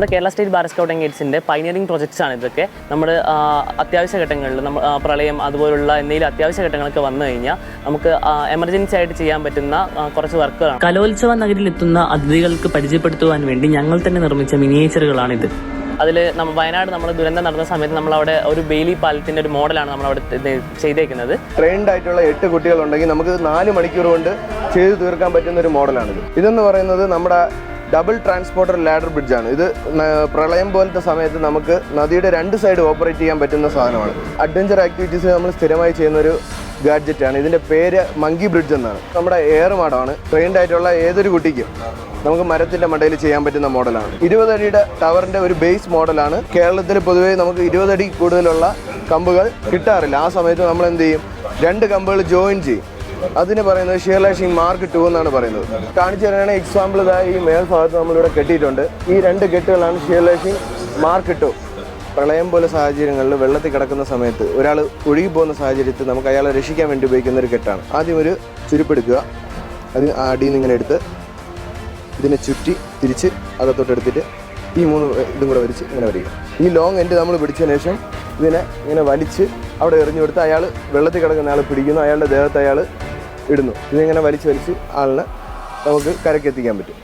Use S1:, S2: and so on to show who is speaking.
S1: നമ്മുടെ കേരള സ്റ്റേറ്റ് ബാർ scout and ഗൈഡ്സിൻ്റെ പൈനിയറിംഗ് പ്രൊജക്ട്സ് ആണ് ഇതൊക്കെ. നമ്മൾ അത്യാവശ്യ ഘട്ടങ്ങളിൽ പ്രളയം അതുപോലുള്ള എന്തെങ്കിലും അത്യാവശ്യ ഘട്ടങ്ങളൊക്കെ വന്നു കഴിഞ്ഞാൽ നമുക്ക് എമർജൻസി ആയിട്ട് ചെയ്യാൻ പറ്റുന്ന കുറച്ച് വർക്കുകളാണ്. കലോത്സവ നഗരിയിൽ എത്തുന്ന അതിഥികൾക്ക് പരിചയപ്പെടുത്തുവാൻ വേണ്ടി ഞങ്ങൾ തന്നെ നിർമ്മിച്ച മിനിയേച്ചറുകളാണിത്. അതിൽ വയനാട് നമ്മൾ ദുരന്തം നടന്ന സമയത്ത് നമ്മളവിടെ ഒരു ബെയിലി പാലത്തിൻ്റെ ഒരു മോഡലാണ് നമ്മളവിടെ ചെയ്തേക്കുന്നത്.
S2: ട്രെയിൻഡ് ആയിട്ടുള്ള 8 കുട്ടികളുണ്ടെങ്കിൽ നമുക്ക് 4 മണിക്കൂർ കൊണ്ട് ചെയ്തു തീർക്കാൻ പറ്റുന്ന ഒരു മോഡലാണിത്. ഇതെന്ന് പറയുന്നത് നമ്മുടെ ഡബിൾ ട്രാൻസ്പോർട്ടർ ലാഡർ ബ്രിഡ്ജാണ്. ഇത് പ്രളയം പോലത്തെ സമയത്ത് നമുക്ക് നദിയുടെ 2 സൈഡ് ഓപ്പറേറ്റ് ചെയ്യാൻ പറ്റുന്ന സാധനമാണ്. അഡ്വഞ്ചർ ആക്ടിവിറ്റീസ് നമ്മൾ സ്ഥിരമായി ചെയ്യുന്നൊരു ഗാഡ്ജറ്റാണ്. ഇതിൻ്റെ പേര് മങ്കി ബ്രിഡ്ജ് എന്നാണ്. നമ്മുടെ എയർ മാഡമാണ്. ട്രെയിൻഡ് ആയിട്ടുള്ള ഏതൊരു കുട്ടിക്കും നമുക്ക് മരത്തിൻ്റെ മണ്ടയിൽ ചെയ്യാൻ പറ്റുന്ന മോഡലാണ്. 20 അടിയുടെ ടവറിൻ്റെ ഒരു ബേസ് മോഡലാണ്. കേരളത്തിൽ പൊതുവേ നമുക്ക് 20 അടി കൂടുതലുള്ള കമ്പുകൾ കിട്ടാറില്ല. ആ സമയത്ത് നമ്മൾ എന്ത് ചെയ്യും, 2 കമ്പുകൾ ജോയിൻ ചെയ്യും. അതിന് പറയുന്നത് ഷിയർ ലാഷിംഗ് മാർക്ക് 2 എന്നാണ് പറയുന്നത്. കാണിച്ചു തരാനാണ് എക്സാമ്പിൾ ഇതായി ഈ മേൽഭാഗത്ത് നമ്മളിവിടെ കെട്ടിയിട്ടുണ്ട്. ഈ 2 കെട്ടുകളാണ് ഷിയർ ലാഷിംഗ് മാർക്ക് 2. പ്രളയം പോലെ സാഹചര്യങ്ങളിൽ വെള്ളത്തിൽ കിടക്കുന്ന സമയത്ത് ഒരാൾ ഒഴുകി പോകുന്ന സാഹചര്യത്തിൽ നമുക്ക് അയാളെ രക്ഷിക്കാൻ വേണ്ടി ഉപയോഗിക്കുന്ന ഒരു കെട്ടാണ്. ആദ്യം ഒരു ചുരുപ്പെടുക്കുക, അത് അടിയിൽ നിന്ന് ഇങ്ങനെ എടുത്ത് ഇതിനെ ചുറ്റി തിരിച്ച് അകത്തോട്ടെടുത്തിട്ട് ഈ 3 ഇതും കൂടെ വലിച്ച് ഇങ്ങനെ വരിക. ഈ ലോങ് എൻഡ് നമ്മൾ പിടിച്ചതിന് ശേഷം ഇതിനെ ഇങ്ങനെ വലിച്ച് അവിടെ എറിഞ്ഞു കൊടുത്ത് അയാൾ വെള്ളത്തിൽ കിടക്കുന്ന ആൾ പിടിക്കുന്നു, അയാളുടെ ദേഹത്ത് അയാൾ ഇടുന്നു. ഇതിങ്ങനെ വലിച്ച് ആളിനെ നമുക്ക് കരക്കെത്തിക്കാൻ പറ്റും.